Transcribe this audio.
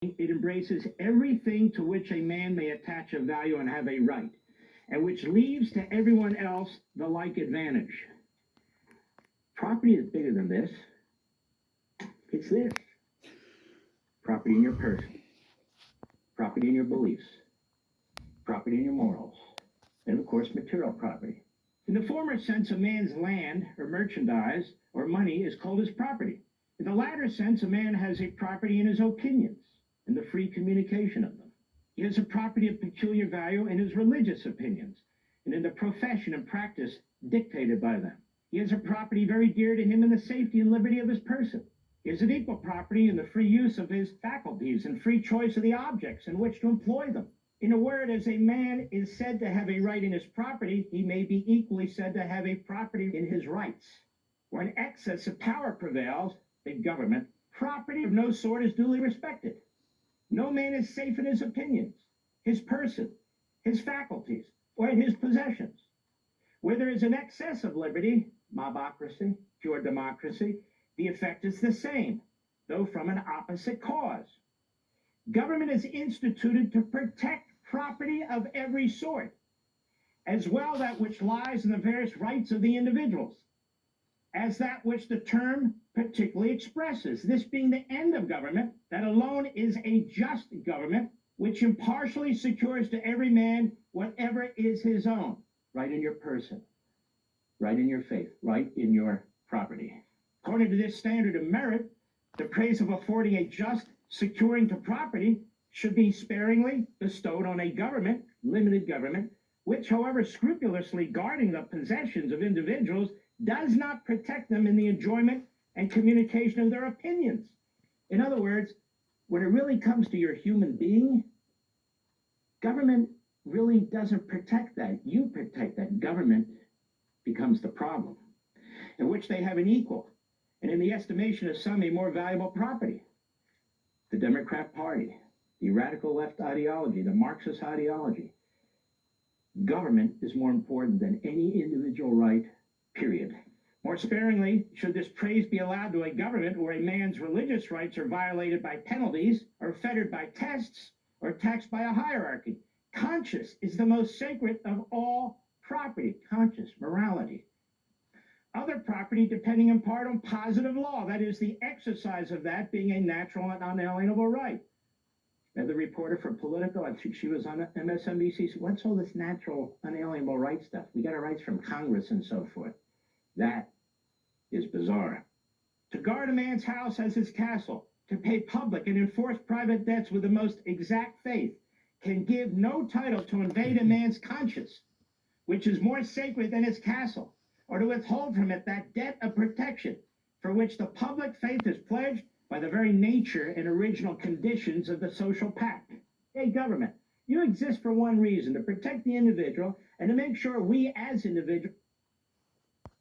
It embraces everything to which a man may attach a value and have a right, and which leaves to everyone else the like advantage. Property is bigger than this. It's this. Property in your person, property in your beliefs, property in your morals, and of course material property. In the former sense, a man's land or merchandise or money is called his property. In the latter sense, a man has a property in his opinions and the free communication of them. He has a property of peculiar value in his religious opinions and in the profession and practice dictated by them. He has a property very dear to him in the safety and liberty of his person. He has an equal property in the free use of his faculties and free choice of the objects in which to employ them. In a word, as a man is said to have a right in his property, he may be equally said to have a property in his rights. Where an excess of power prevails, in government, property of no sort is duly respected. No man is safe in his opinions, his person, his faculties, or in his possessions. Where there is an excess of liberty, mobocracy, pure democracy, the effect is the same, though from an opposite cause. Government is instituted to protect property of every sort, as well that which lies in the various rights of the individuals, as that which the term particularly expresses, this being the end of government, that alone is a just government, which impartially secures to every man whatever is his own, right in your person, right in your faith, right in your property. According to this standard of merit, the praise of affording a just securing to property should be sparingly bestowed on a government, limited government, which, however scrupulously guarding the possessions of individuals, does not protect them in the enjoyment and communication of their opinions. In other words, when it really comes to your human being, government really doesn't protect that. You protect that. Government becomes the problem, in which they have an equal, and in the estimation of some, a more valuable property. The Democrat Party, the radical left ideology, the Marxist ideology. Government is more important than any individual right, period. More sparingly, should this praise be allowed to a government where a man's religious rights are violated by penalties, or fettered by tests, or taxed by a hierarchy. Conscience is the most sacred of all property, conscience, morality. Other property depending in part on positive law, that is, the exercise of that being a natural and unalienable right. And the reporter for Politico, I think she was on MSNBC, said, what's all this natural, unalienable right stuff? We got our rights from Congress and so forth. That is bizarre. To guard a man's house as his castle, to pay public and enforce private debts with the most exact faith, can give no title to invade a man's conscience, which is more sacred than his castle, or to withhold from it that debt of protection for which the public faith is pledged by the very nature and original conditions of the social pact. Hey, government, you exist for one reason, to protect the individual and to make sure we as individuals